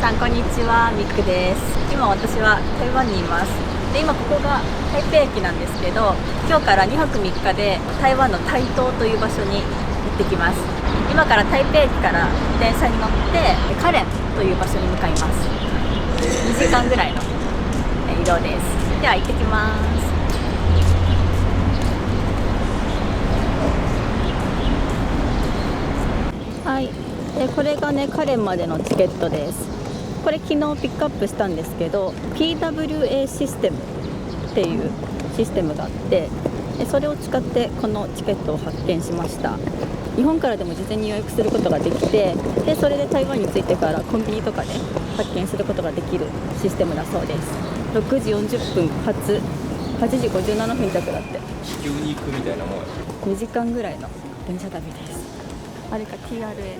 さんこんにちは、ミックです。今私は台湾にいます。で、今ここが台北駅なんですけど、今日から2泊3日で台湾の台東という場所に行ってきます。今から台北駅から電車に乗ってカレンという場所に向かいます。2時間ぐらいの移動です。では行ってきます。はい、これがねカレンまでのチケットです。これ昨日ピックアップしたんですけど PWA システムっていうシステムがあって、それを使ってこのチケットを発券しました。日本からでも事前に予約することができて、でそれで台湾に着いてからコンビニとかで発券することができるシステムだそうです。6時40分発8時57分着だって。地球に行くみたいなもんや。2時間ぐらいの電車旅です。あれか TRA。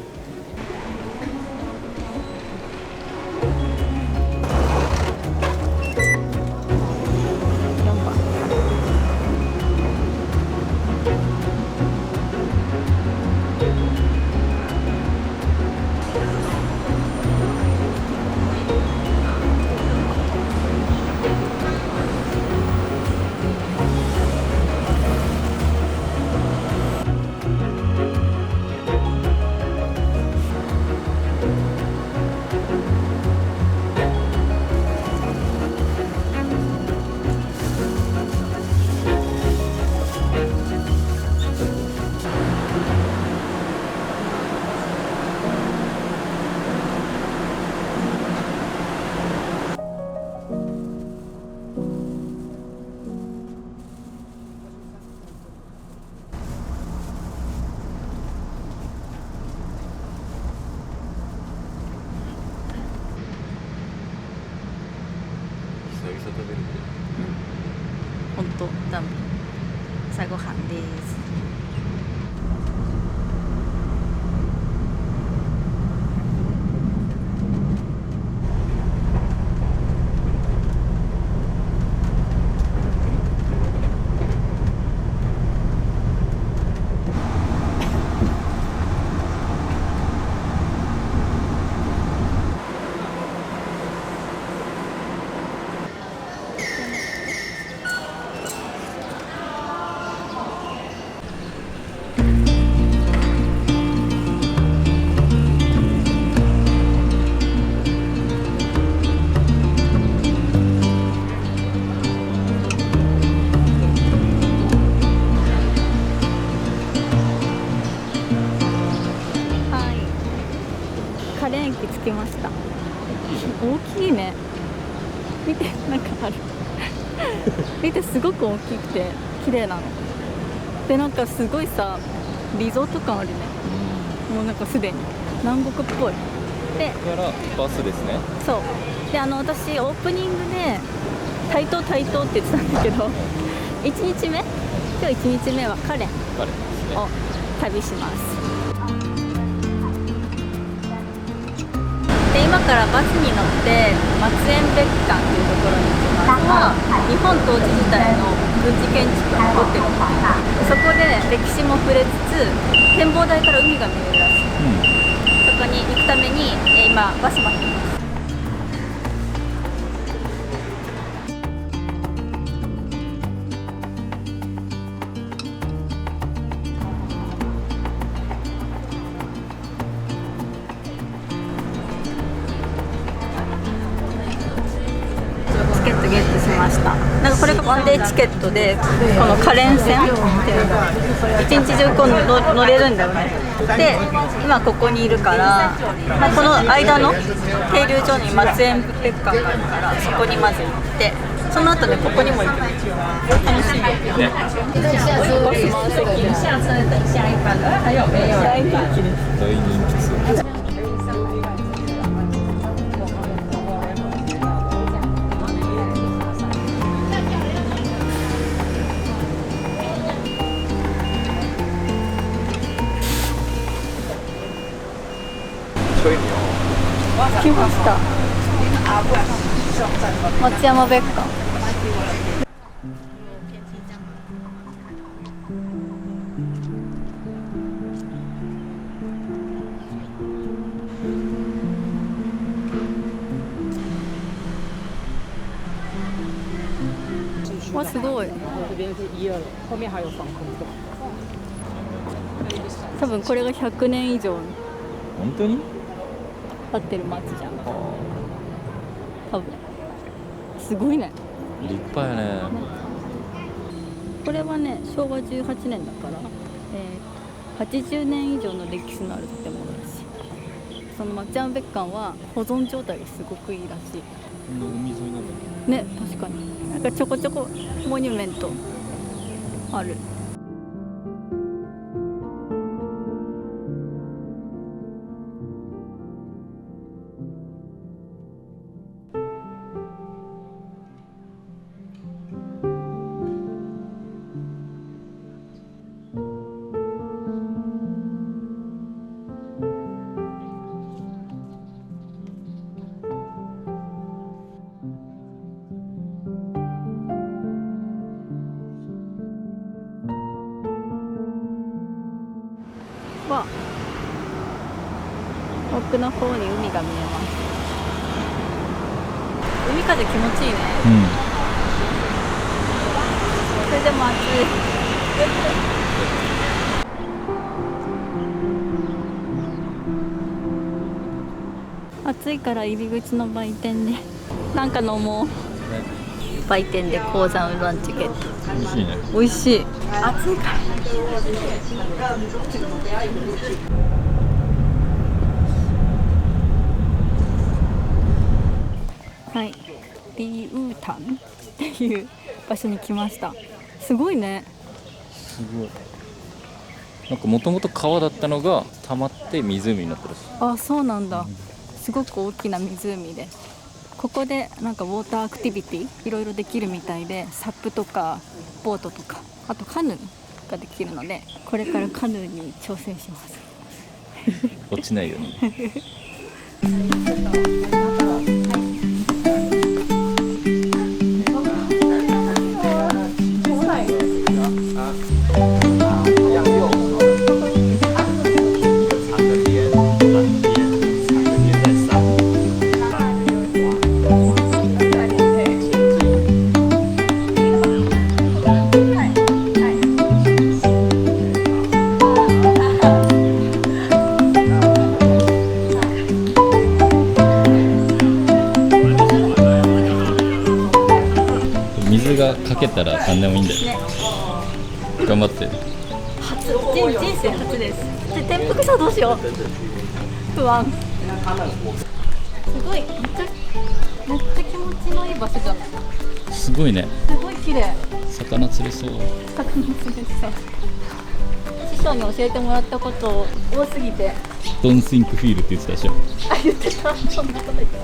久々食べるね。本当ダメ。朝ごはんです。カレン駅着きました。大きいね。見て、なんかある見て、すごく大きくて綺麗なので、なんかすごいさリゾート感あるね。もうなんかすでに南国っぽいで、ここからバスですね。そうで、私オープニングで台東台東って言ってたんだけど1日目、今日1日目はカレンカレンですね。を旅します。で今からバスに乗って松園別館というところに行きますが、日本統治時代の軍事建築が残ってるので、そこで歴史も触れつつ展望台から海が見えるらしい。そこに行くために今バス待っています。チケットゲットしました。なんかこれがワンデーチケットで、このカレン線っていうのが一日中こう乗れるんだよね。で今ここにいるから、この間の停留所に松園別館があるから、そこにまず行って、その後ねここにも行く。楽しいよね。バス満席。大人気そう。来ました。松山別館。すごい。多分これが100年以上本当に経ってる町じゃん。多分すごいね。立派やね。これはね昭和18年だから、80年以上の歴史のある建物だし、そのマッチャン別館は保存状態がすごくいいらしい。海沿いなのにね、確かになんかちょこちょこモニュメントある。わ、奥の方に海が見えます。海風気持ちいいね。それでも暑い。暑いから入り口の売店でなんか飲もう。売店で鉱山うどんチケット。美味しいね。美味しい。暑いから。はい、リウータンっていう場所に来ました。すごいね。すごい。なんかもともと川だったのが溜まって湖になったらしい。あ、そうなんだ。すごく大きな湖で、ここでなんかウォーターアクティビティいろいろできるみたいで、サップとかボートとか、あとカヌーができるので、これからカヌーに挑戦します。落ちないように。水がかけたら何でもいいんだよ。頑張って。人生初です。で、転覆したらどうしよう。不安。すごい、めっちゃ気持ちのいい場所じゃない。すごいね。すごい綺麗。魚釣れそう。魚釣れそう。師匠に教えてもらったこと多すぎて。Don't think feel って言ってたでしょ。あ、言ってた。そんなこと言って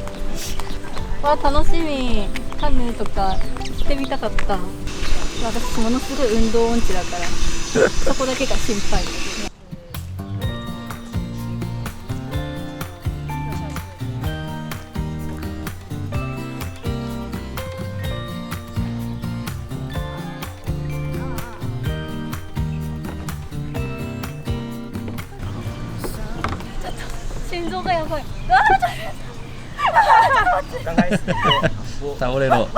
た。わ、楽しみ。カヌーとかしてみたかった。私ものすごい運動音痴だからそこだけが心配。心臓がやばい。倒れろ。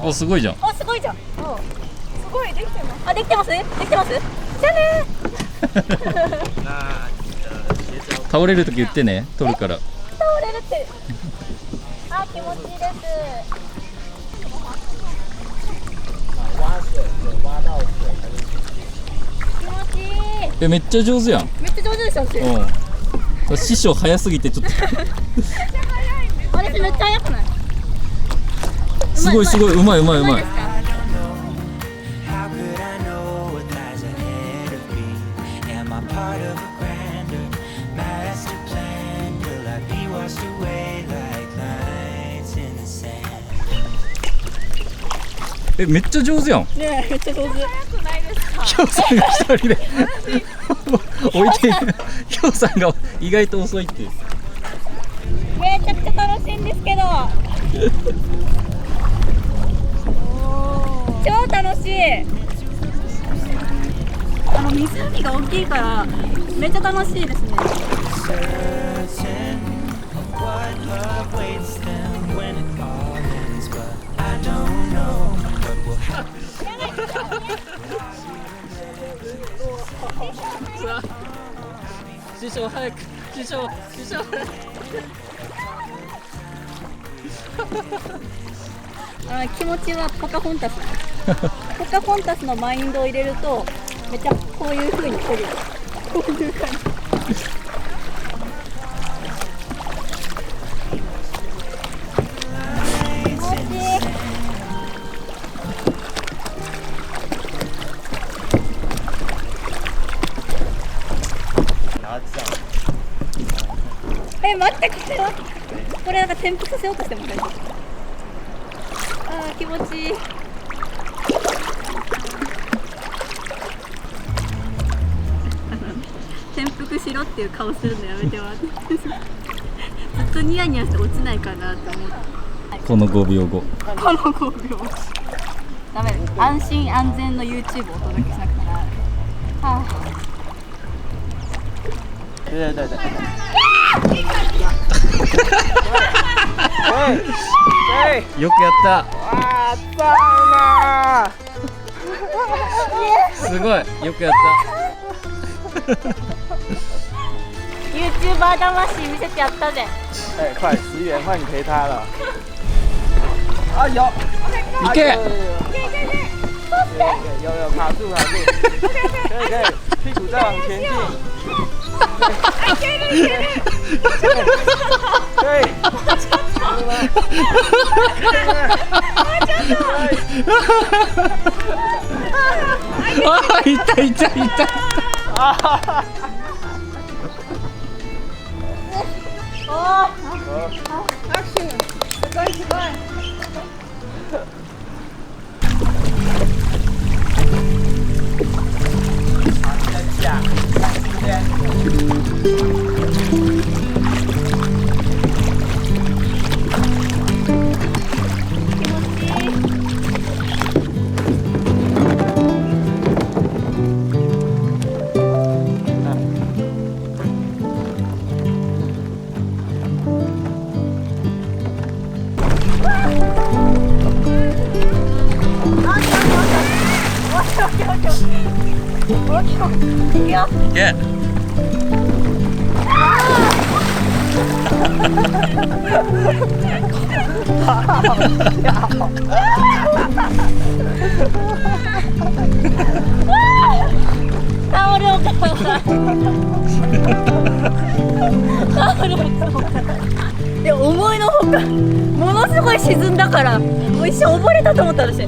お、すごいじゃん。お、すごいじゃん。すごい、できてます。あ、できてます。できてます。じゃあね倒れるとき言ってね、取るから。倒れるって。あ、気持ちいいです。気持ちいい。めっちゃ上手やん。めっちゃ上手でしょ、私。うん。師匠早すぎてちょっと。私めっちゃ早くない？すごいすごい、うまいうまいうまい。めっちゃ上手やん。ねえ、めっちゃ上手。早くないですか？きょうさんが一人で置いている。きょうさんが意外と遅いっていう。めちゃくちゃ楽しいんですけど。超楽しい。湖が大きいからめっちゃ楽しいですね。What love waits them when it all ends, but I don't 師匠早く、師匠気持ちはポカホンタスポカホンタスのマインドを入れるとめっちゃこういう風にこげるこういう感じ待って、これなんか転覆させようとしても大丈夫。あー気持ちいい。転覆しろっていう顔するのやめてもらってずっとニヤニヤして落ちないかなって思って、この5秒後、この5秒ダメ、安心安全の YouTube をお届けしなくてならない。は对。よくやった哇，赞啊！すごいよくやった YouTuber 魂見せてやったぜ。哎，快10元换你陪他了。啊有，いけ有卡住，可以，屁股再往前进。可以。あー、痛い。いけ倒れようかいや思いのほかものすごい沈んだからもう一瞬溺れたと思った私。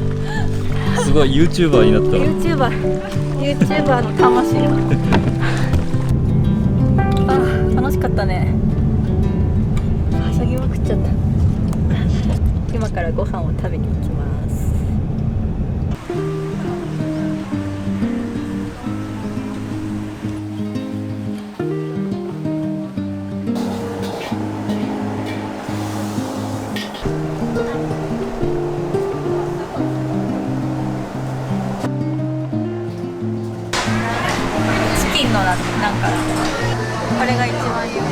すごい YouTuber になった。 YouTuber の魂あ、楽しかったね。はしゃぎまくっちゃった。今からご飯を食べに行きます。チキンのなんかこれが一番有名。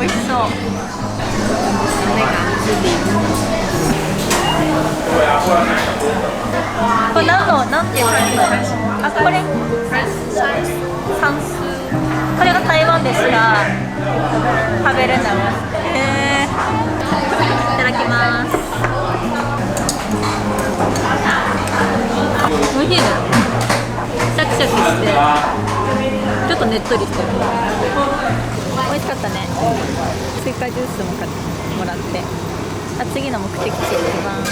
美味しそう。これなんて言われるの？あ、これサンス。これが台湾でしか食べれない。いただきます。美味しいね。シャキシャキしてちょっとねっとりしてる。美味しかったね。追加ジュースも買ってもらって、次の目的地へ行きます。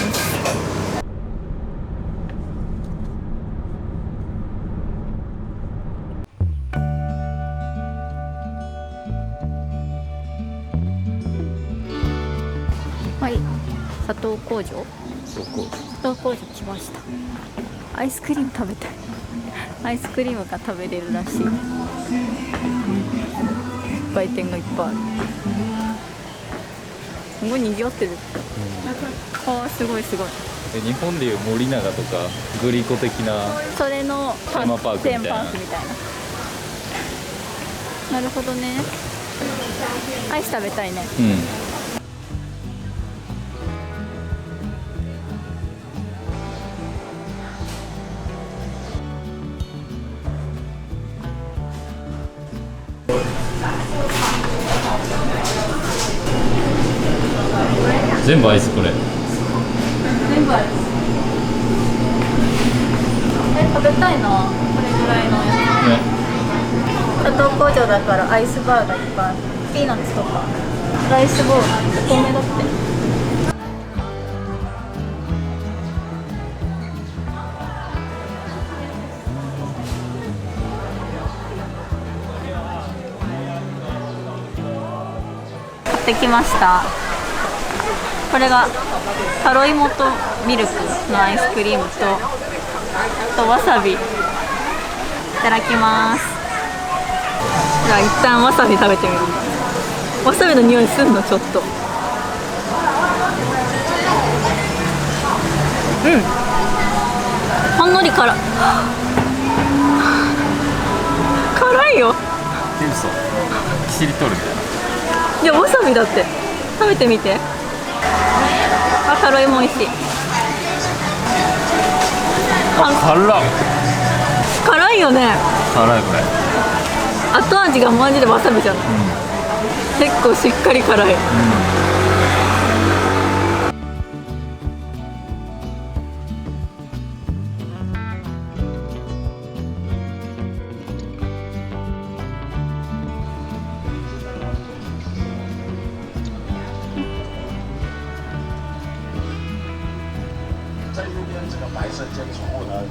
はい、砂糖工場来ました。アイスクリーム食べたい。アイスクリームが食べれるらしい。売店がいっぱいある。すごい賑わってる。あー、すごい。日本でいう森永とかグリコ的なそれのテーマパークみたいな。なるほどね。アイス食べたいね。全部アイスこれ。全部ある。食べたいな、これぐらいのやつ。加藤工場だからアイスバーがいっぱいある。ピーナッツとかライスボール、お米だって。買ってきました。これがタロイモとミルクのアイスクリームと、あとわさび。いただきます。じゃあ一旦わさび食べてみる。わさびの匂いすんのちょっと。ほんのり辛いよ。嘘。キシリトールみたいな。いや、わさびだって。食べてみて。あ、タロイモ美味しい。辛いよね。辛いこれ。後味がマジでわさびじゃない。結構しっかり辛い。在右边这个白色建筑物呢，以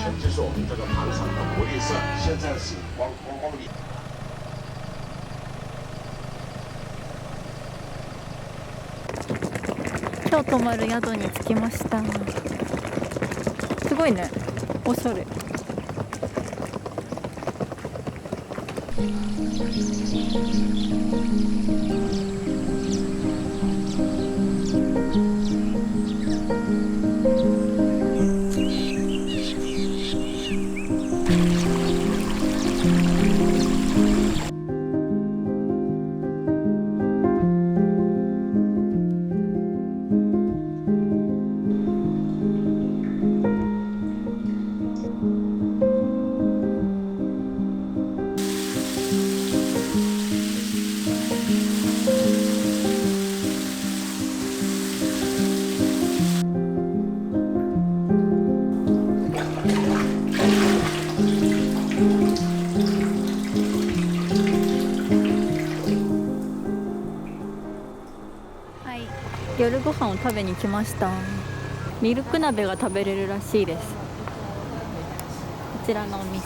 前就是我们这个糖厂的活力社，现在是观光里。今日泊まる宿に着きました。すごいね、おしゃれ。夜ご飯を食べに来ました。ミルク鍋が食べれるらしいです。こちらのお店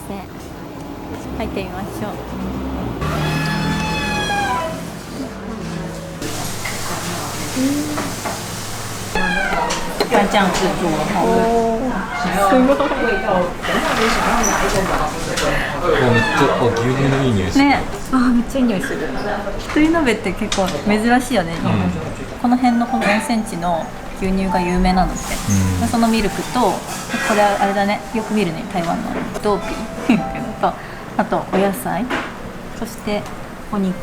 入ってみましょう。干酱制作哦，すごい。めっちゃ牛乳のいい匂いする。ね、めっちゃいい匂いする。一人鍋って結構珍しいよね、日本。この辺のこの4センチの牛乳が有名なのって、そのミルクと、これはあれだね、よく見るね、台湾のドーピーっていうのと、あとお野菜、そしてお肉。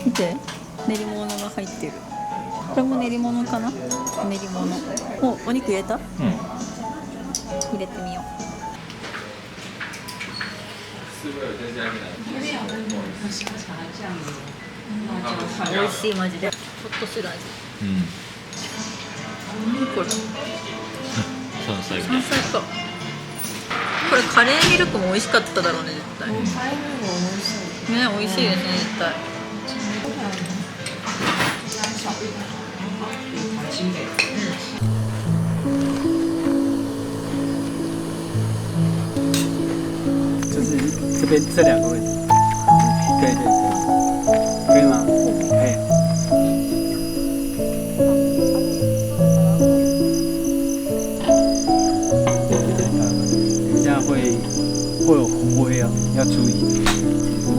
見て、練り物が入ってる。これも練り物かな。練り物。お肉入れた？入れてみよう。美味しい、マジで。ちょっとする味。これ。山菜山菜か。これカレーミルクも美味しかっただろうね、絶対。ね、美味しいですね、絶対。就是这边这两个位置，对对对，可以吗？可以。等一下会有灰哦，要注意。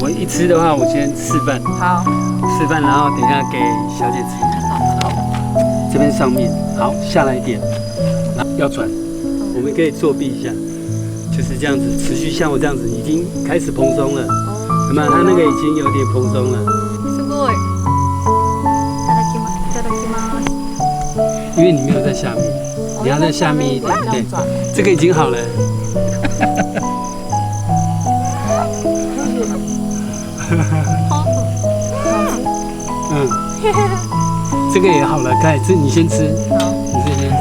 我一吃的话，我先示范。好。示范，然后等一下给小姐吃。这边上面，好，下来一点，然后要转，我们可以作弊一下。就是这样子，持续像我这样子，已经开始蓬松了，有没有？它那个已经有点蓬松了。すごい。いただきます。いただきます。因为你没有在下面，你要在下面一点，对，这个已经好了。嗯。这个也好了，看吃你先吃，好你自己先吃，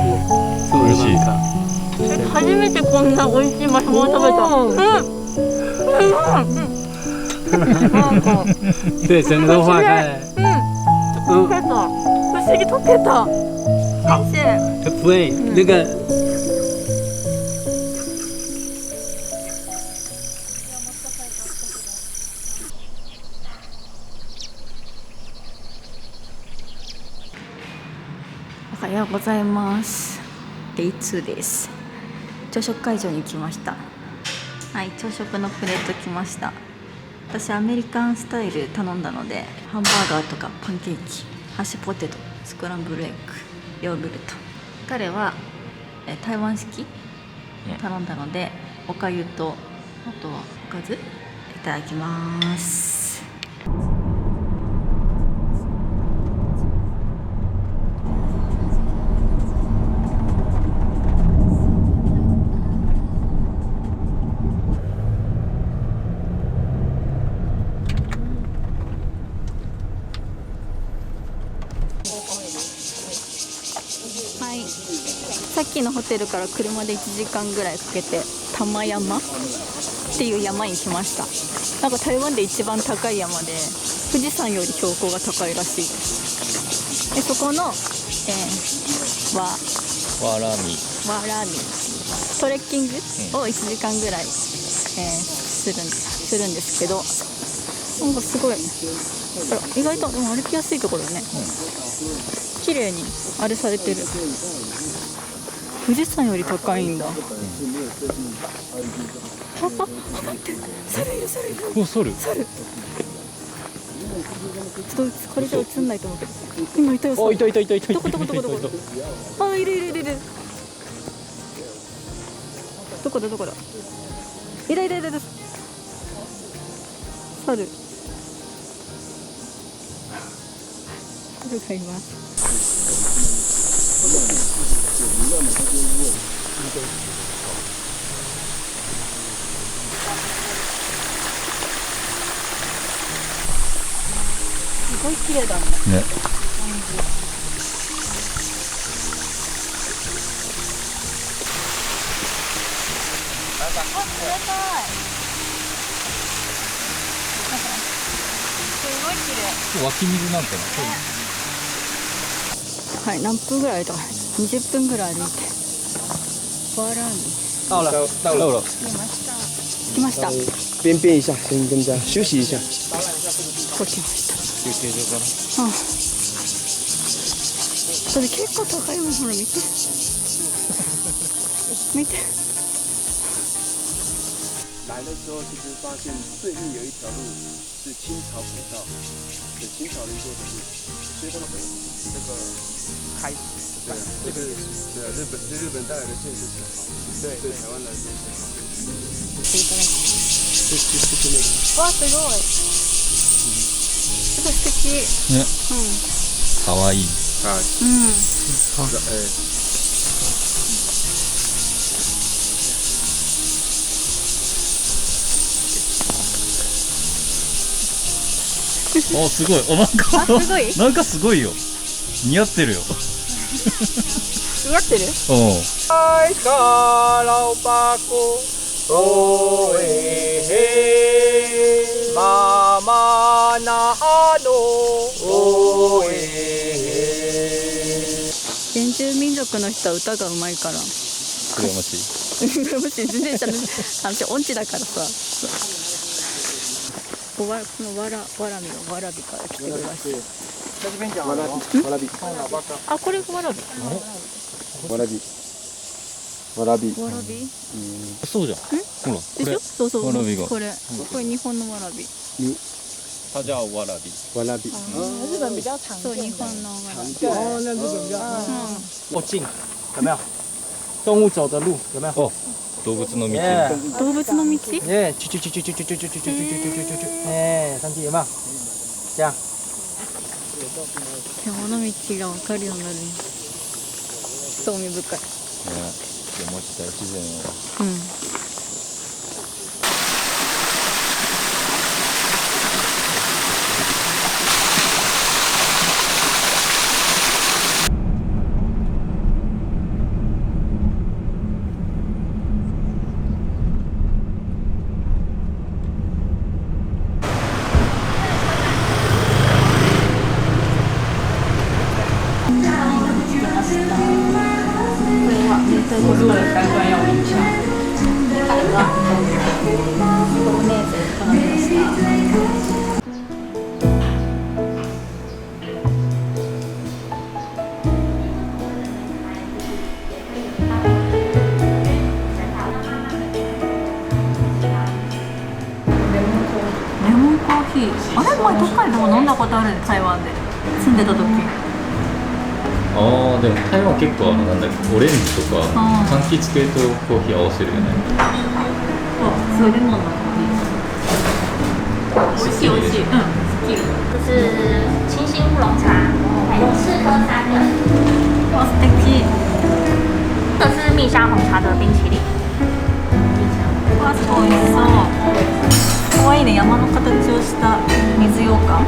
是我的方法。初めてこんな美味しいマシュマロ食べた。なんか对，整个都化开来。溶けた。不思議溶けた。先生。不会，那个おはようございます。Day 2です。朝食会場に来ました。はい、朝食のプレート来ました。私アメリカンスタイル頼んだので、ハンバーガーとかパンケーキ、ハッシュポテト、スクランブルエッグ、ヨーグルト。彼は台湾式頼んだので、おかゆとあとはおかずいただきます。はい、さっきのホテルから車で1時間ぐらいかけて玉山っていう山に来ました。なんか台湾で一番高い山で富士山より標高が高いらしいです。でそこの、わらみ。ワラミトレッキングを1時間ぐらい、するんですけど、なんかすごい意外とでも歩きやすいところね、綺麗にあれされてる。富士山より高いんだ。待って猿いる猿いるお、そる。猿。ちょっとこれじゃ映んないと思うけど、今いたよ。あ、いたいたいたいたいた。どこあ、いる。どこだいる猿がいます。すごい綺麗だね。ね。あ、冷たい。すごい綺麗。湧き水なんかな。はい、何分ぐらいだ。20分ぐらい歩いて。バラン到了，到了。来ました。边边一下，先跟着休息一下。ここ来ました。休憩所かな。それ結構高いもん、ほら見て。見て。来的时候，其实发现对面有一条路是清朝古道，对清朝人做的路，所以他们这个开始，对，这个对日本带来的建设是好，对台湾来说是好。わ、すごい。すごい素敵。ね。かわいい。お、すごい。お、なんかあ、すごい。なんかすごいよ。似合ってるよ。似合ってる？うん。爱卡老巴哥，哦喂嘿，妈妈那诺，哦喂嘿。原住民族の人は歌がうまいから。羨ましい。羨ましい。全然私音痴だからさ。このわらみのわらびから来てるらしい。わらび。あ、これがわらび。わらび。わらび。わらび？そうじゃん。ほら、これ。でしょ？そうそう。わらびが。これ日本のわらび。它叫わらび。わらび。日本比较常そう、见的。日本のわらび。哦，那日本比较。过近，有没有？动物走的路有没有？お、動物の道。動物の道？耶，去，上去有没有？这样。獣道が分かるようになるね。興味深い。ね、山自体自然を。うん。でも飲んだことあるね、台湾で住んでた時。ああでも台湾結構なんだっけオレンジとか柑橘系とコーヒー合わせるよね。あ、すごいレモンのコーヒー。美味しい美味しい。うん、好き。就是清新乌龙茶，有4喝3人。わ、素敵。这是蜜香红茶的冰淇淋。わ、すごい美味しそう。可愛いね、山の形をした水羊羹。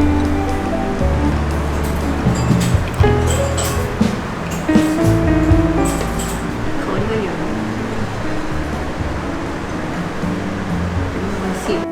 香りがいいよね。美味しい。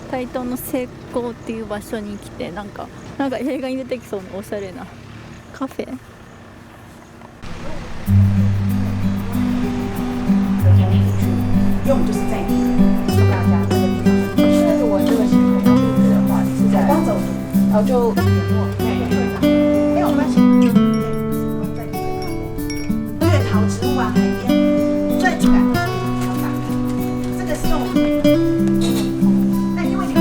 台東の成功っていう場所に来て、なんか映画に出てきそうなおしゃれなカフェ。因为我们就是在地的，大家这个地方。但是我这个是我刚入职的话是在光走读，然后就联络没有关系。在地的咖啡，月桃植物啊，海边最主感的是比较大的，这个是用。那因为你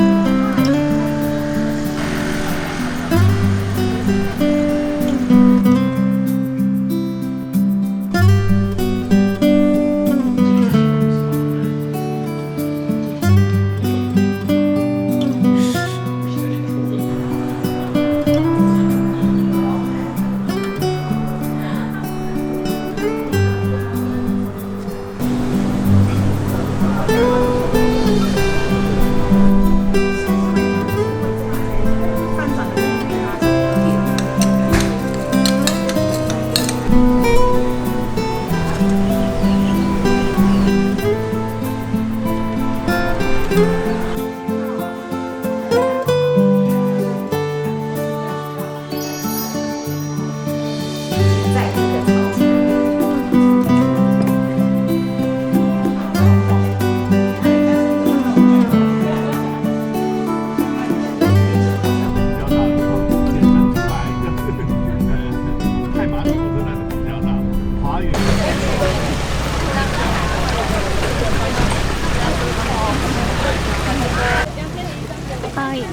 はい、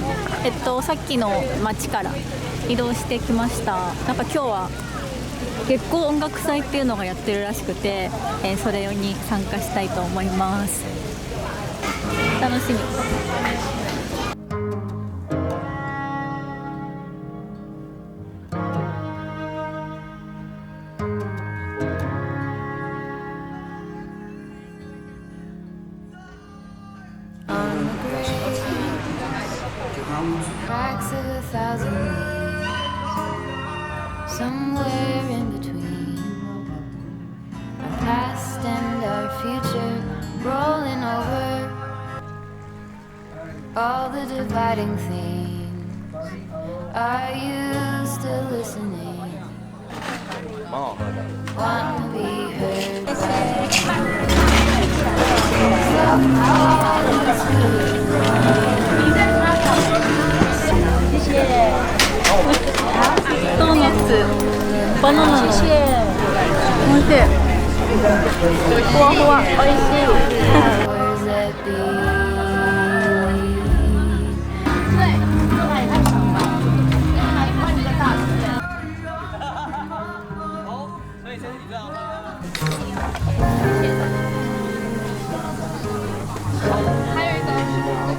さっきの町から移動してきました。なんか今日は月光音楽祭っていうのがやってるらしくて、それに参加したいと思います。楽しみ。Cracks of 1,000 leaves, somewhere in between our past and our future, rolling over all the dividing themes. Are you still listening? Want to be heard by ドーナツ、バナナの。おいしい。ふわふわ、おいしい。 powers that be.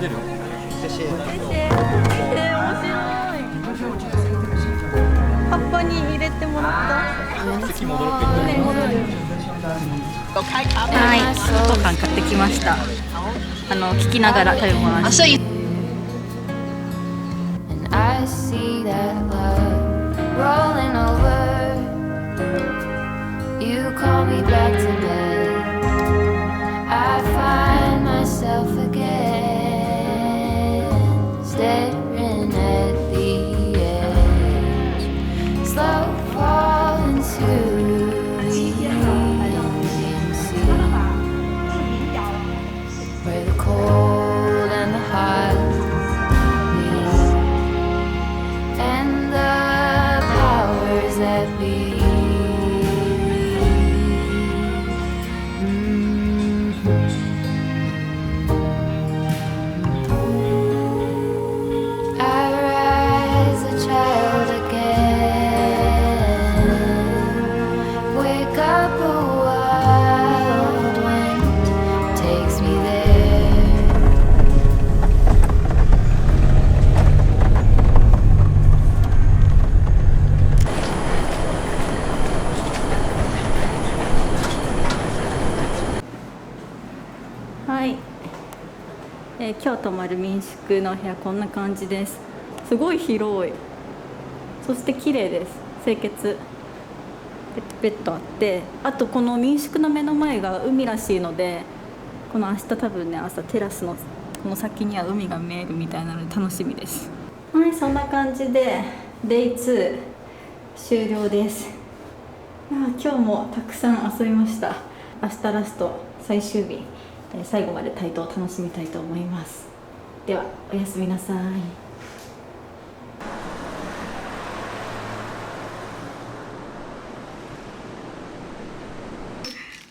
出る？面白い。葉っぱに入れてもらった。席戻ろう。はい、ご飯買ってきました。聞きながら食べます。And I see that love rolling over. You call me back to bed. I find myself again staring at the edge, slow fall into 今日泊まる民宿の部屋こんな感じです。すごい広い、そして綺麗です。清潔、ベッドあって、あとこの民宿の目の前が海らしいので、この明日多分ね、朝テラスのこの先には海が見えるみたいなので楽しみです。はい、そんな感じでデイ2終了です。今日もたくさん遊びました。明日ラスト最終日、最後までタイトを楽しみたいと思います。ではおやすみなさい。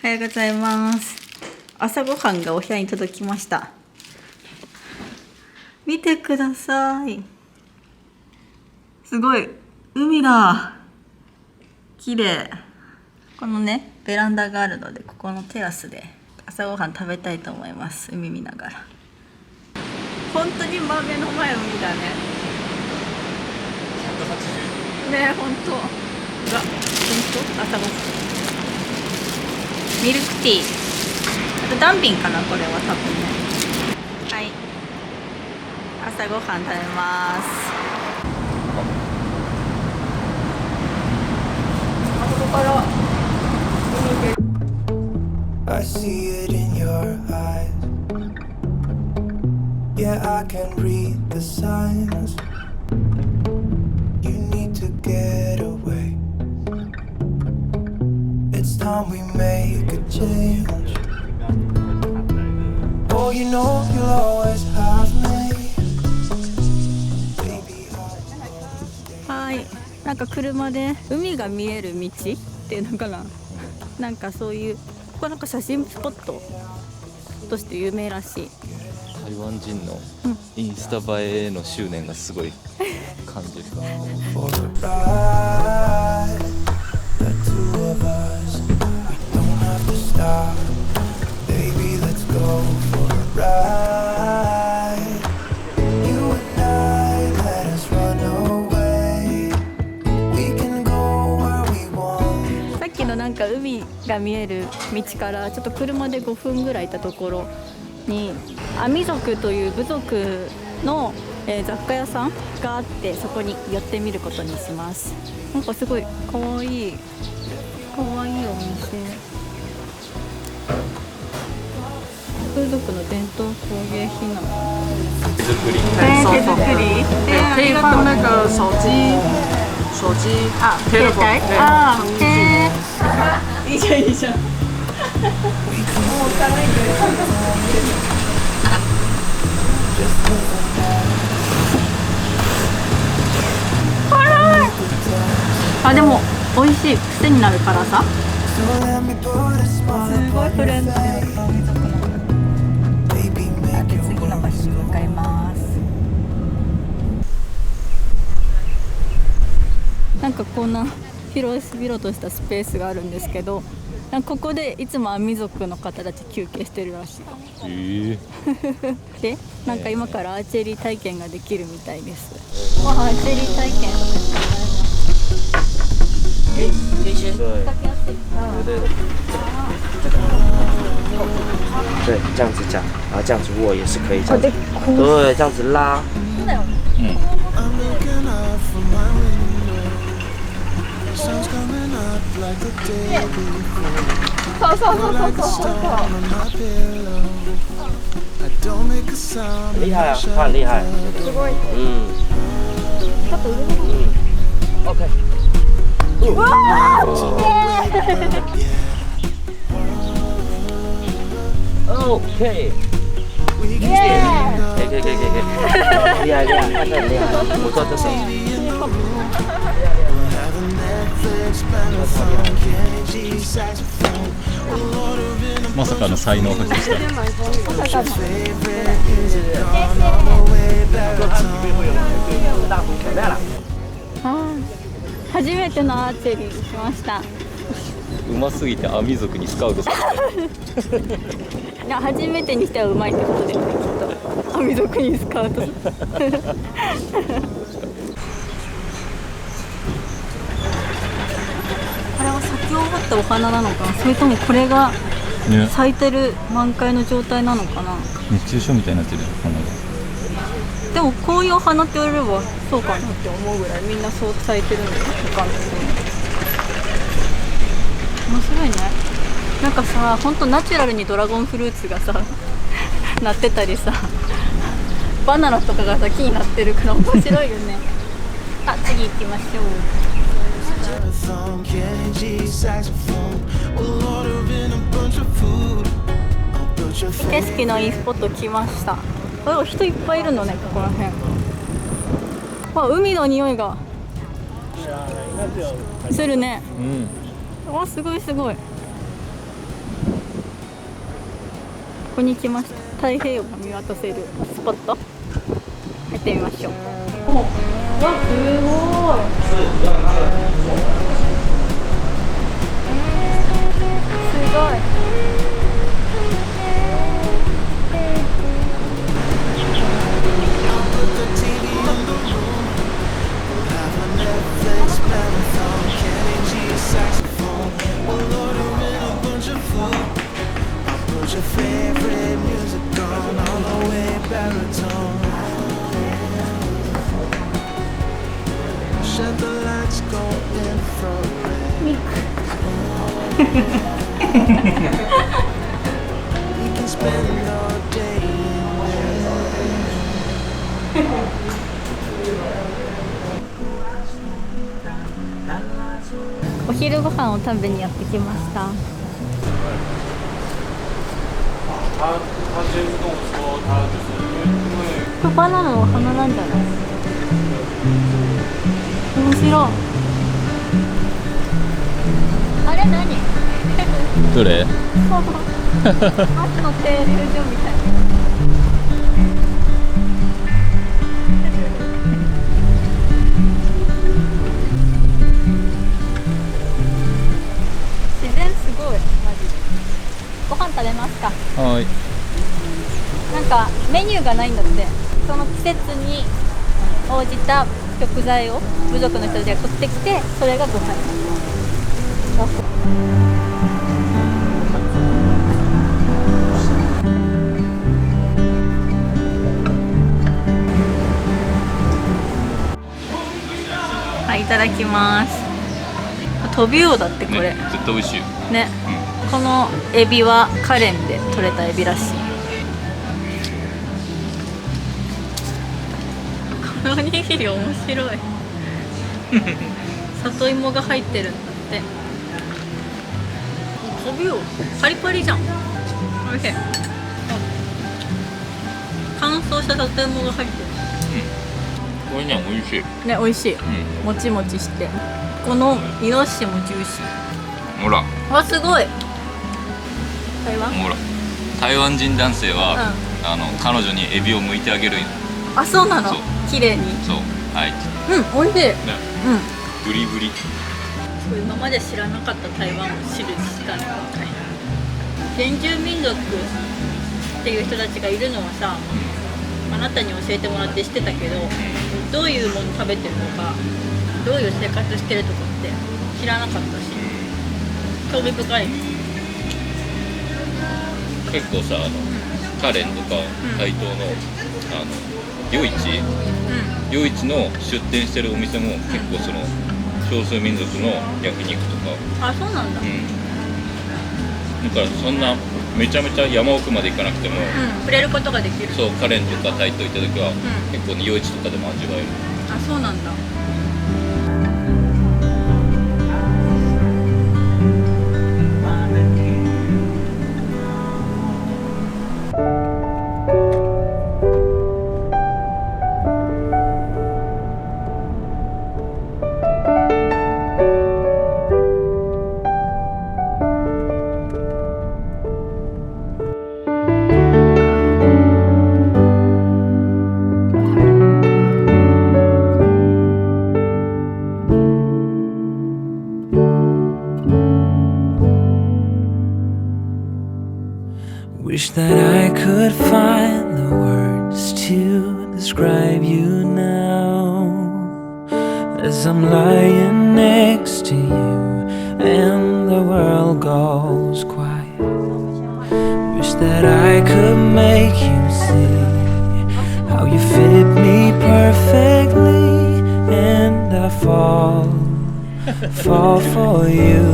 おはようございます。朝ごはんがお部屋に届きました。見てください。すごい海だ。綺麗。このねベランダがあるので、ここのテラスで朝ごはん食べたいと思います。海見ながら。本当に真目の前海だね。180ね、本当。本当朝ごはん。ミルクティー、あとダンビンかな、これは多分ね。はい、朝ごはん食べます。あそこから I see it in your eyes. Yeah, I can read the signs. You need to get away. It's time we make a change. Oh, you know you'll always have me. Baby,はい、なんか車で海が見える道っていうのかな、なんかそういう、ここなんか写真スポットとして有名らしい。台湾人のインスタ映えの執念がすごい感じる。for a ride. The two of us, we don't have to stop. Baby, let's go for a ride. You and I, let us run away. We can go where we want. さっきのなんか海が見える道からちょっと車で5分ぐらい行ったところに、アミ族という部族の、雑貨屋さんがあって、そこに寄ってみることにします。なんかすごいかわいいお店。部族の伝統工芸品なの。手作り。手作り。可以放那个手机啊，携帯あいいじゃんいいじゃん。あ、でも美味しい。癖になる辛さ。So let me put a す smile ごい on フレ your ンドリーな民族の。 Baby, make 次 your の場所に向かいます。なんかこんな広々としたスペースがあるんですけど、なんかここでいつもアミ族の方たち休憩してるらしい。で、なんか今からアーチェリー体験ができるみたいです。わあ、アーチェリー体験させてもらいます。对，这样子讲，然后这样子握也是可以这样子，对，这样子拉。I'm looking out from my window. Sun's coming up like the day before. Like a stone on my pillow. I don't make a sound. 厉害啊，他很厉害。OK。哇！OK。可以，厉害，他很厉害。我做这首。まさかの才能を発揮した。初めてのアーチェリーしました。うますぎてアミ族にスカウトされて。いや、初めてにしてはうまいってことですね、きっと。アミ族にスカウト。あれは咲き終わったお花なのかな、それともこれがね、咲いてる満開の状態なのかな。熱中症みたいになってる花が。でもこういう花って言われればそうかなって思うぐらいみんなそう咲いてるのよ、他の人も。面白いね。なんかさ、ほんとナチュラルにドラゴンフルーツがさなってたりさ、バナナとかがさ木になってるから面白いよね。あ、次行きましょう。景色のいいスポット来ました。人いっぱいいるのね、ここら辺。わ、海の匂いがするね。わ、すごいすごい。ここに来ました。太平洋が見渡せるスポット入ってみましょう。わ、すごい。すごい。お昼ご飯を食べにやってきました。これバナナの花なんじゃない？面白い。あれ何？どれ？松の停留所みたいな。自然すごい、マジで。ご飯食べますか？はい。なんかメニューがないんだって。その季節に応じた食材を部族の人たちが取ってきて、それがご飯。はい、いただきます。トビウオだってこれ。ね、絶対美味しいよ。ね、このエビはカレンで取れたエビらしい。このおにぎり面白い。里芋が入ってるんだって。トビウオパリパリじゃん。おいしい。乾燥した里芋が入ってる。これね、美味しい。ね、美味しい。もちもちして。このイノシシもジューシー。ほら。わ、すごい。台湾？ほら。台湾人男性は、彼女にエビを剥いてあげる。あ、そうなの。綺麗に。そう。はい。美味しい。ね。ブリブリ。今まで知らなかった台湾を知ったの。先住民族っていう人たちがいるのはさ、あなたに教えてもらって知ってたけど、どういうもの食べてるとか、どういう生活してるとかって知らなかったし、興味深い。結構さ、カレンとか台東の夜市の出店してるお店も結構その少数民族の焼肉とか。あ、そうなんだ。だからそんなめちゃめちゃ山奥まで行かなくても、触れることができる。そう、カレンとか台東行った時は、結構夜市とかでも味わえる。あ、そうなんだ。Wish that I could find the words to describe you now, as I'm lying next to you and the world goes quiet. that I could make you see how you fit me perfectly, and I fall for you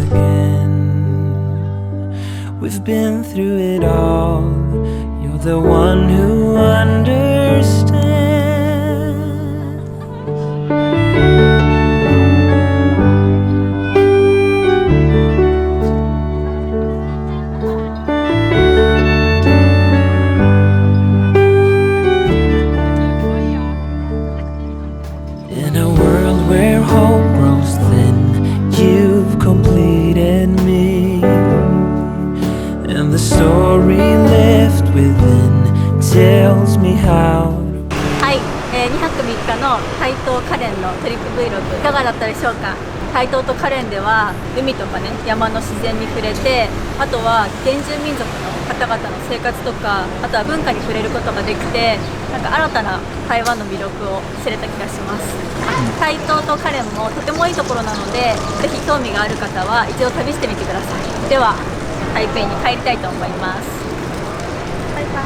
again. We've been through it all. You're the one who understands. In a world where hope grows thin, you've completed me, and the story left within tells me how. はい、2泊3日の台東カレンのトリップ Vlog いかがだったでしょうか。台東とカレンでは海とかね、山の自然に触れて、あとは原住民族の方々の生活とか、あとは文化に触れることができて、なんか新たな台湾の魅力を知れた気がします。台東とカレンもとてもいいところなので、ぜひ興味がある方は一度旅してみてください。では台北に帰りたいと思います。バイバイ。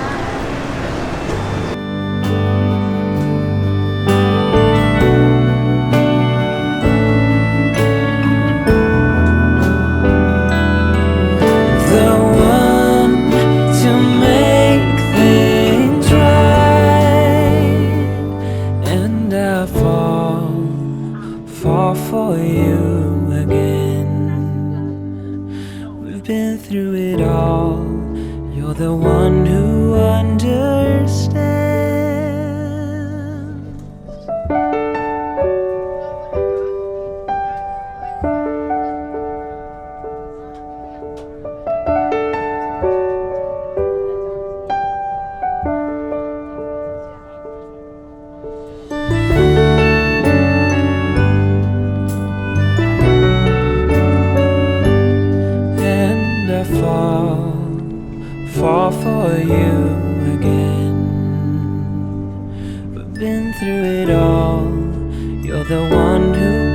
Fall for you again. We've been through it all. You're the one who understands. Fall for you again. We've been through it all. You're the one who